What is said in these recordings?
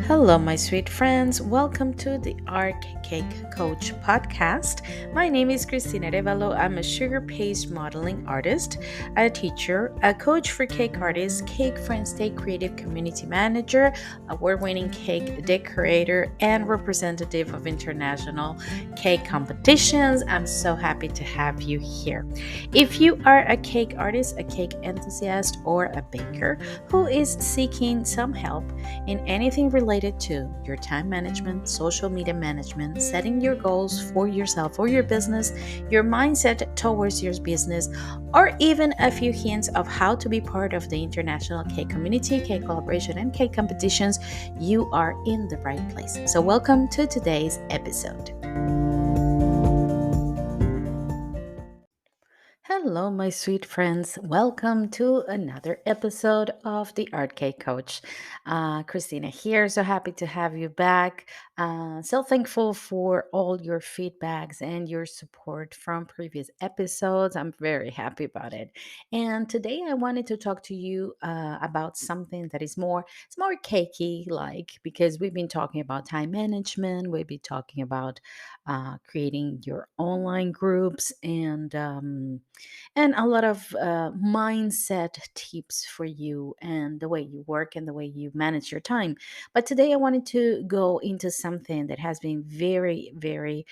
Hello, my sweet friends. Welcome to the Art Cake Coach podcast. My name is Cristina Revalo. I'm a sugar paste modeling artist, a teacher, a coach for cake artists, Cake Friends Day creative community manager, award winning cake decorator, and representative of international cake competitions. I'm so happy to have you here. If you are a cake artist, a cake enthusiast, or a baker who is seeking some help, in anything related to your time management, social media management, setting your goals for yourself or your business, your mindset towards your business, or even a few hints of how to be part of the international cake community, cake collaboration, and cake competitions, you are in the right place. So, welcome to today's episode. Hello, my sweet friends. Welcome to another episode of the Art Cake Coach. Christina here. So happy to have you back. So thankful for all your feedbacks and your support from previous episodes. I'm very happy about it. And today I wanted to talk to you about something that is it's more cakey, like because we've been talking about time management. We've been talking about creating your online groups and a lot of mindset tips for you and the way you work and the way you manage your time. But today I wanted to go into something that has been very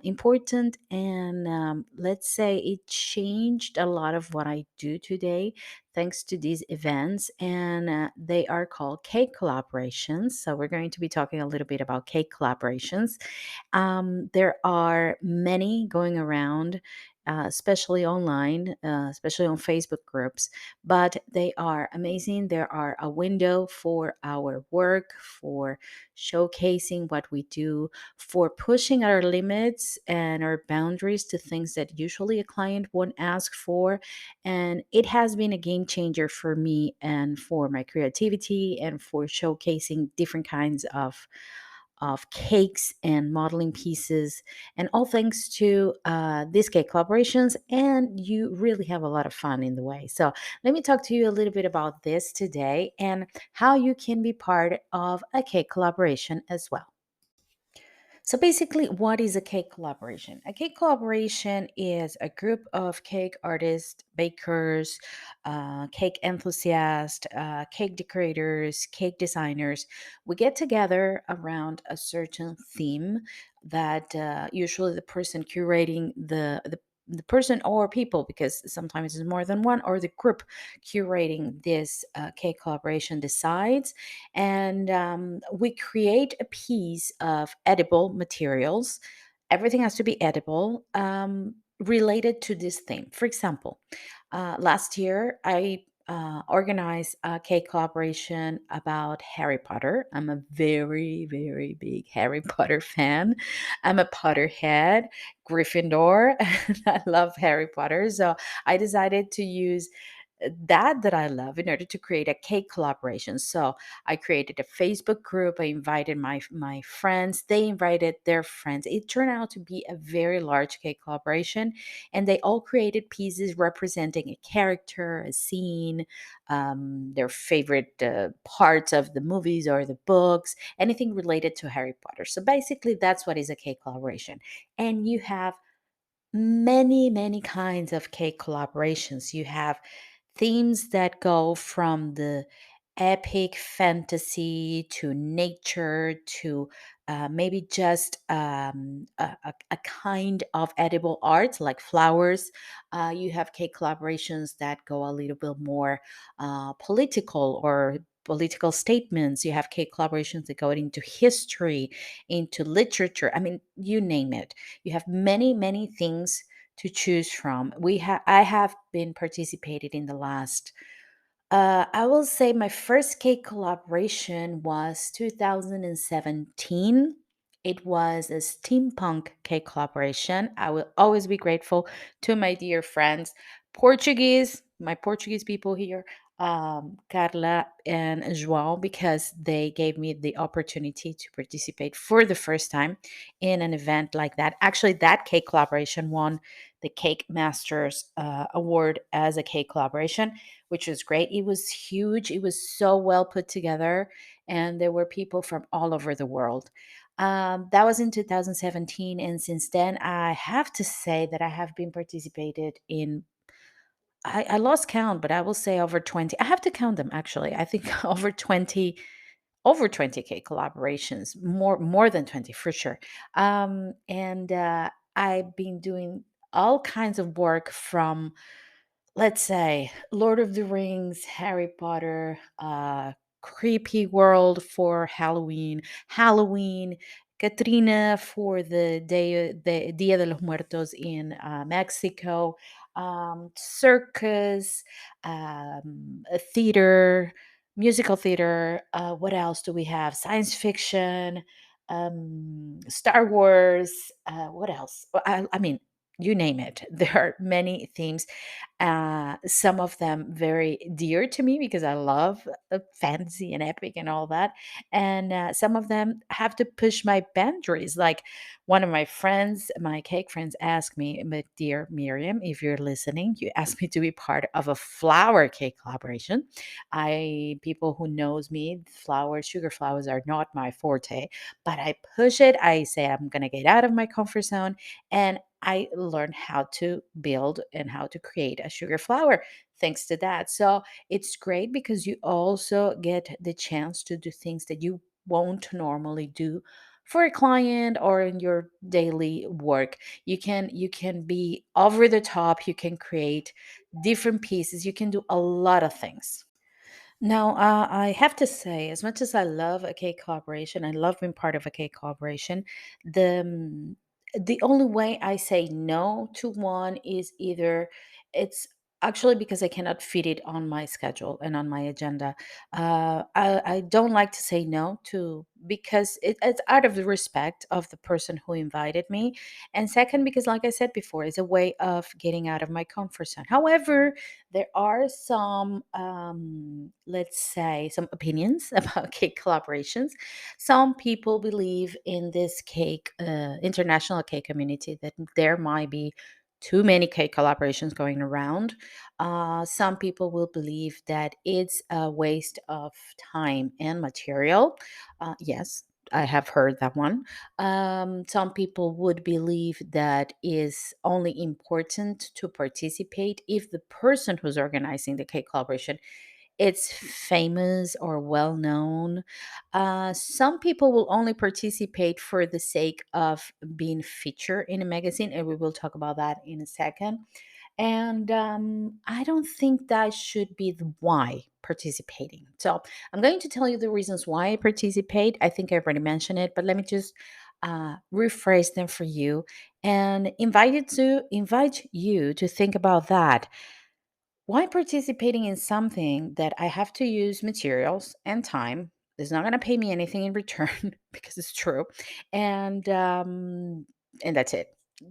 important, and let's say it changed a lot of what I do today thanks to these events, and they are called cake collaborations. So we're going to be talking a little bit about cake collaborations. There are many going around, especially online, especially on Facebook groups, but they are amazing. There are a window for our work, for showcasing what we do, for pushing our limits and our boundaries to things that usually a client won't ask for. And it has been a game changer for me and for my creativity and for showcasing different kinds of cakes and modeling pieces, and all thanks to these cake collaborations. And you really have a lot of fun in the way. So, let me talk to you a little bit about this today and how you can be part of a cake collaboration as well. So basically, what is a cake collaboration? A cake collaboration is a group of cake artists, bakers, cake enthusiasts, cake decorators, cake designers. We get together around a certain theme that usually the person curating the person or people, because sometimes it's more than one, or the group curating this cake collaboration decides, and we create a piece of edible materials. Everything has to be edible, related to this theme. For example, last year I organized a cake collaboration about Harry Potter. I'm a very big Harry Potter fan. I'm a Potterhead, Gryffindor, and I love Harry Potter. So I decided to use that I love in order to create a cake collaboration. So I created a Facebook group. I invited my friends. They invited their friends. It turned out to be a very large cake collaboration, and they all created pieces representing a character, a scene, their favorite parts of the movies or the books, anything related to Harry Potter. So basically, that's what is a cake collaboration, and you have many kinds of cake collaborations. You have themes that go from the epic fantasy to nature to maybe just a kind of edible art like flowers. You have cake collaborations that go a little bit more political or political statements. You have cake collaborations that go into history, into literature. I mean, you name it. You have many things to choose from. I have been participated in the last. I will say my first cake collaboration was 2017. It was a steampunk cake collaboration. I will always be grateful to my dear friends, my Portuguese people here, Carla and João, because they gave me the opportunity to participate for the first time in an event like that. Actually, that cake collaboration won the Cake Masters Award as a cake collaboration, which was great. It was huge, it was so well put together, and there were people from all over the world. That was in 2017, and since then, I have to say that I have been participated in. I lost count, but I will say over 20. I have to count them actually. I think over 20K collaborations, more than 20 for sure. And I've been doing all kinds of work from, let's say, Lord of the Rings, Harry Potter, creepy world for Halloween, Katrina for the Dia de los Muertos in Mexico, circus, a theater, musical theater. What else do we have? Science fiction, Star Wars. What else? I mean, you name it. There are many themes, some of them very dear to me because I love fantasy and epic and all that. And some of them have to push my boundaries. Like one of my friends, my cake friends, asked me, "But dear Miriam, if you're listening, you asked me to be part of a flower cake collaboration. People who knows me, flowers, sugar flowers are not my forte, but I push it. I say I'm gonna get out of my comfort zone, and I learned how to build and how to create a sugar flower thanks to that. So it's great because you also get the chance to do things that you won't normally do for a client or in your daily work. You can be over the top, you can create different pieces, you can do a lot of things. Now, I have to say, as much as I love a cake collaboration, I love being part of a cake collaboration. The the only way I say no to one is either it's actually because I cannot fit it on my schedule and on my agenda. I don't like to say no to because it's out of the respect of the person who invited me, and second because, like I said before, it's a way of getting out of my comfort zone. However, there are some, let's say, some opinions about cake collaborations. Some people believe in this cake, international cake community, that there might be too many cake collaborations going around. Some people will believe that it's a waste of time and material. Yes, I have heard that one. Some people would believe that is only important to participate if the person who's organizing the cake collaboration it's famous or well known. Some people will only participate for the sake of being featured in a magazine, and we will talk about that in a second. And I don't think that should be the why participating. So I'm going to tell you the reasons why I participate. I think I already mentioned it, but let me just rephrase them for you and invite you to think about that. Why participating in something that I have to use materials and time is not going to pay me anything in return because it's true, and and that's it.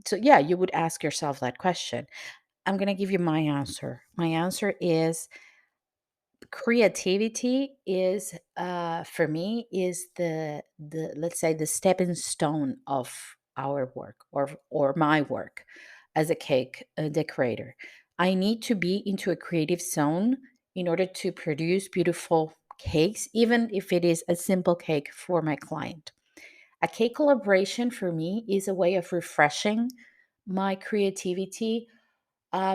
So yeah, you would ask yourself that question. I'm going to give you my answer. My answer is creativity is for me is the let's say the stepping stone of our work or my work as a cake decorator. I need to be into a creative zone in order to produce beautiful cakes, even if it is a simple cake for my client. A cake collaboration for me is a way of refreshing my creativity,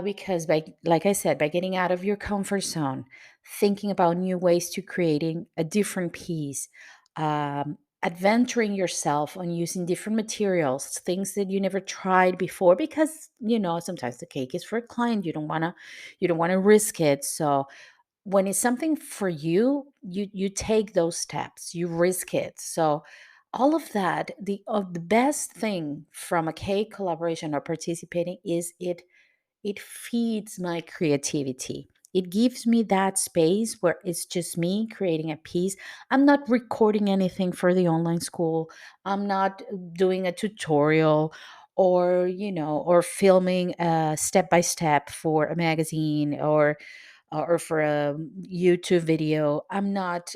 because by, like I said, by getting out of your comfort zone, thinking about new ways to creating a different piece, adventuring yourself on using different materials, things that you never tried before, because sometimes the cake is for a client, you don't want to risk it. So when it's something for you, you take those steps, you risk it. So all of that, the best thing from a cake collaboration or participating is it feeds my creativity. It gives me that space where it's just me creating a piece. I'm not recording anything for the online school. I'm not doing a tutorial or filming step by step for a magazine or or for a YouTube video, I'm not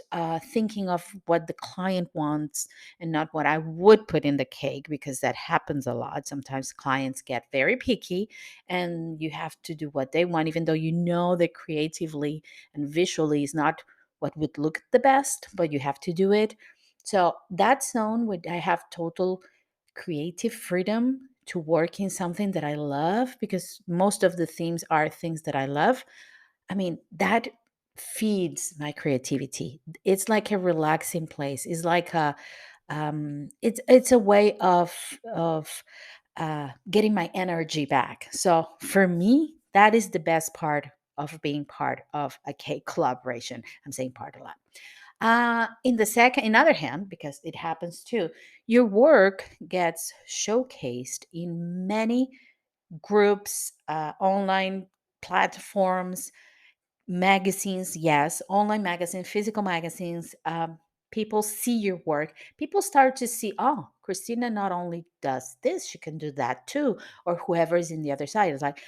thinking of what the client wants and not what I would put in the cake, because that happens a lot. Sometimes clients get very picky and you have to do what they want, even though you know that creatively and visually is not what would look the best, but you have to do it. So that zone would I have total creative freedom to work in something that I love, because most of the themes are things that I love. I mean, that feeds my creativity. It's like a relaxing place. It's like a it's a way of getting my energy back. So for me, that is the best part of being part of a cake collaboration. I'm saying part a lot. In other hand, because it happens too, your work gets showcased in many groups, online platforms, magazines. Yes, online magazines, physical magazines. People see your work. People start to see, oh, Christina not only does this, she can do that too. Or whoever is in the other side is like,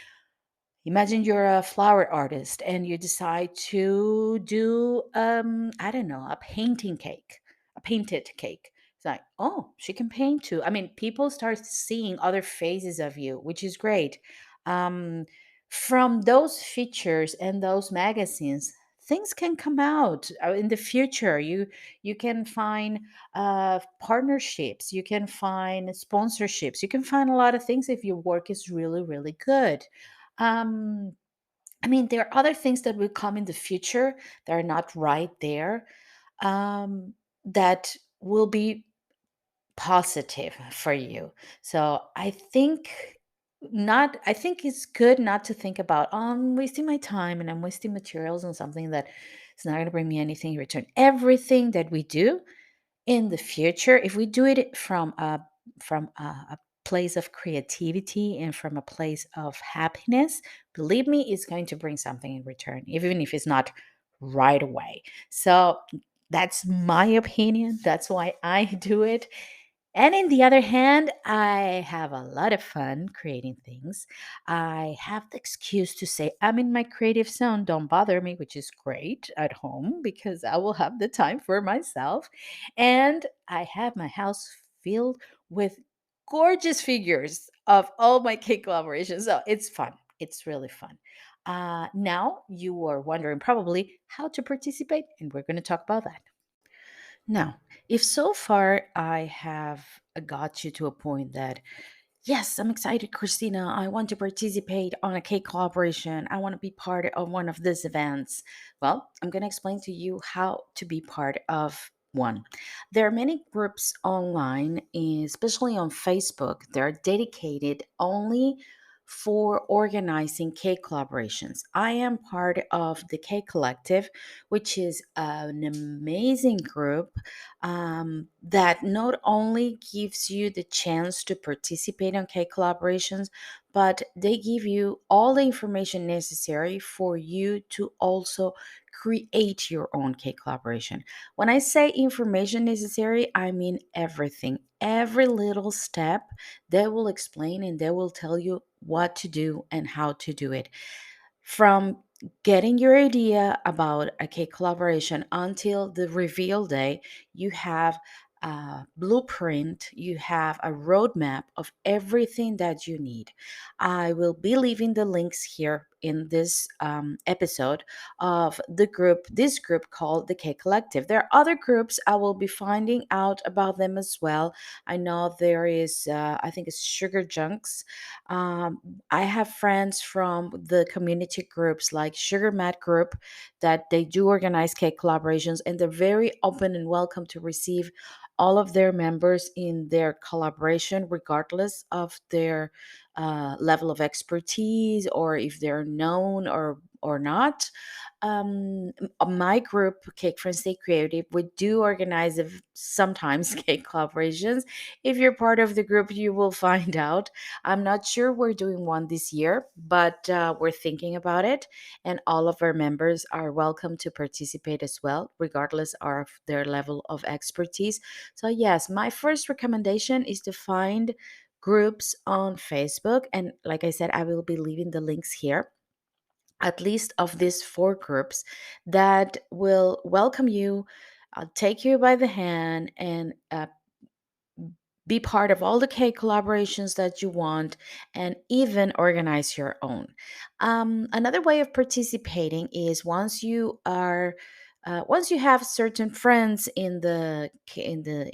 imagine you're a flower artist and you decide to do, I don't know, a painting cake, a painted cake. It's like, oh, she can paint too. I mean, people start seeing other phases of you, which is great. Um, from those features and those magazines, things can come out in the future. You can find partnerships, you can find sponsorships, you can find a lot of things if your work is really, really good. um, I mean, there are other things that will come in the future that are not right there, um, that will be positive for you. So I think it's good not to think about, oh, I'm wasting my time and I'm wasting materials on something that is not going to bring me anything in return. Everything that we do in the future, if we do it from a place of creativity and from a place of happiness, believe me, it's going to bring something in return, even if it's not right away. So that's my opinion. That's why I do it. And in the other hand, I have a lot of fun creating things. I have the excuse to say, I'm in my creative zone, don't bother me, which is great at home because I will have the time for myself. And I have my house filled with gorgeous figures of all my cake collaborations. So it's fun. It's really fun. Now you are wondering probably how to participate, and we're going to talk about that. Now, if so far I have got you to a point that, yes, I'm excited, Christina, I want to participate on a cake collaboration, I want to be part of one of these events, well, I'm going to explain to you how to be part of one. There are many groups online, especially on Facebook, that are dedicated only for organizing cake collaborations. I am part of the Cake Collective, which is an amazing group that not only gives you the chance to participate on cake collaborations, but they give you all the information necessary for you to also create your own cake collaboration. When I say information necessary, I mean everything. Every little step they will explain and they will tell you what to do and how to do it. From getting your idea about a cake collaboration until the reveal day, you have a blueprint, you have a roadmap of everything that you need. I will be leaving the links here in this episode of this group called the Cake Collective. There are other groups, I will be finding out about them as well. I know there is, I think it's Sugar Junks. um, I have friends from the community groups like Sugar Mat Group that they do organize cake collaborations, and they're very open and welcome to receive all of their members in their collaboration, regardless of their level of expertise or if they're known or not. My group, Cake Friends Stay Creative, we do organize sometimes cake collaborations. If you're part of the group, you will find out. I'm not sure we're doing one this year, but we're thinking about it. And all of our members are welcome to participate as well, regardless of their level of expertise. So, yes, my first recommendation is to find groups on Facebook. And like I said, I will be leaving the links here. at least of these four groups that will welcome you, take you by the hand, and be part of all the K collaborations that you want, and even organize your own. Another way of participating is once you have certain friends in the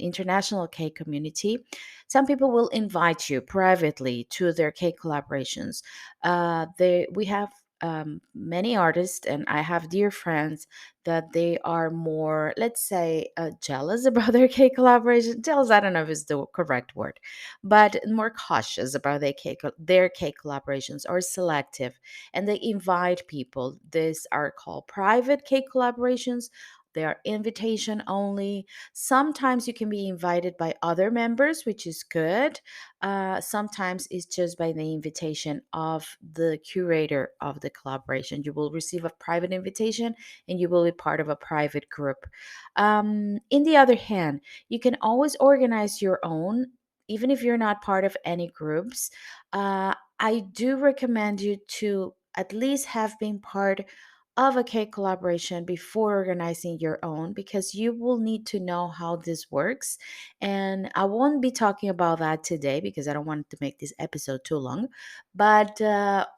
international K community, some people will invite you privately to their K collaborations. We have many artists, and I have dear friends that they are more, let's say, jealous about their K collaboration. Jealous, I don't know if it's the correct word, but more cautious about their K collaborations, or selective, and they invite people. These are called private K collaborations. They are invitation only. Sometimes you can be invited by other members, which is good. Sometimes it's just by the invitation of the curator of the collaboration. You will receive a private invitation, and you will be part of a private group. In the other hand, you can always organize your own, even if you're not part of any groups. I do recommend you to at least have been part of a cake collaboration before organizing your own, because you will need to know how this works. And I won't be talking about that today because I don't want to make this episode too long. But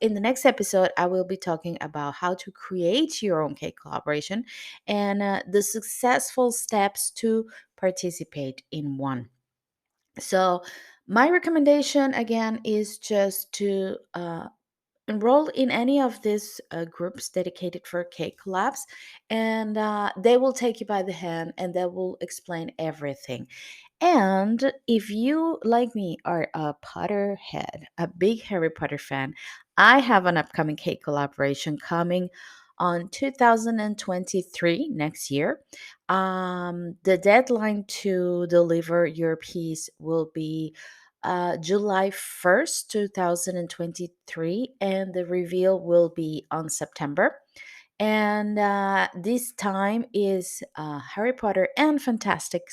in the next episode, I will be talking about how to create your own cake collaboration, and the successful steps to participate in one. So, my recommendation again is just to enroll in any of these groups dedicated for cake collabs, and they will take you by the hand and they will explain everything. And if you, like me, are a Potterhead, a big Harry Potter fan, I have an upcoming cake collaboration coming on 2023, next year. The deadline to deliver your piece will be July 1st, 2023, and the reveal will be on September. And this time is Harry Potter and Fantastic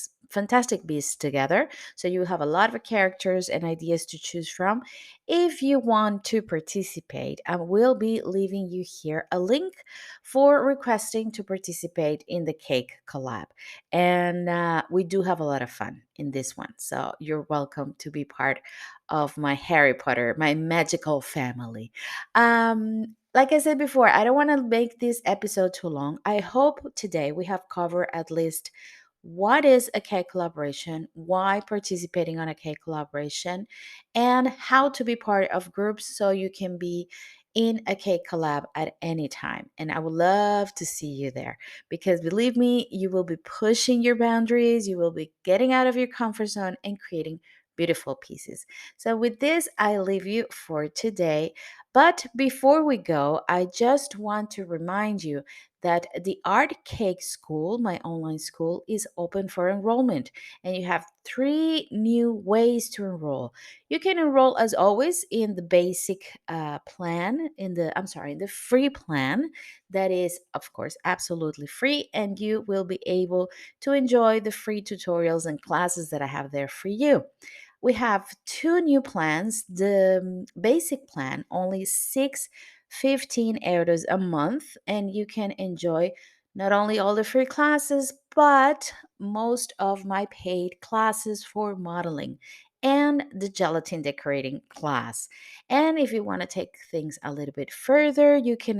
Beasts together. So you have a lot of characters and ideas to choose from. If you want to participate, I will be leaving you here a link for requesting to participate in the cake collab. And we do have a lot of fun in this one. So you're welcome to be part of my Harry Potter, my magical family. Like I said before, I don't want to make this episode too long. I hope today we have covered at least what is a K collaboration, why participating on a K collaboration, and how to be part of groups so you can be in a K collab at any time. And I would love to see you there, because believe me, you will be pushing your boundaries, you will be getting out of your comfort zone and creating beautiful pieces. So, with this, I leave you for today. But before we go, I just want to remind you that the Art Cake School, my online school, is open for enrollment, and you have three new ways to enroll. You can enroll, as always, in the basic plan, in the free plan, that is, of course, absolutely free, and you will be able to enjoy the free tutorials and classes that I have there for you. We have two new plans. The basic plan, only 615 euros a month, and you can enjoy not only all the free classes, but most of my paid classes for modeling and the gelatin decorating class. And if you want to take things a little bit further, you can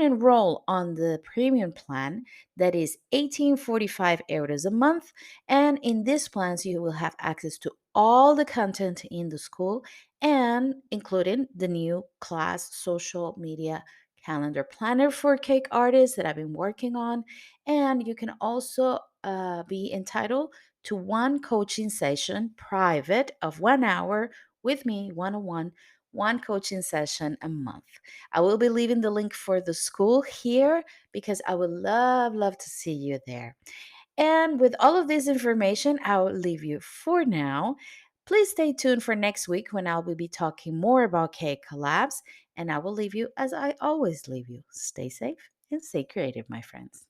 enroll on the premium plan, that is 1845 euros a month. And in these plans, you will have access to all the content in the school, and including the new class social media calendar planner for cake artists that I've been working on. And you can also be entitled to one coaching session private of 1 hour with me, one on one coaching session a month. I will be leaving the link for the school here, because I would love to see you there. And with all of this information, I'll leave you for now. Please stay tuned for next week when I will be talking more about cake collabs. And I will leave you as I always leave you. Stay safe and stay creative, my friends.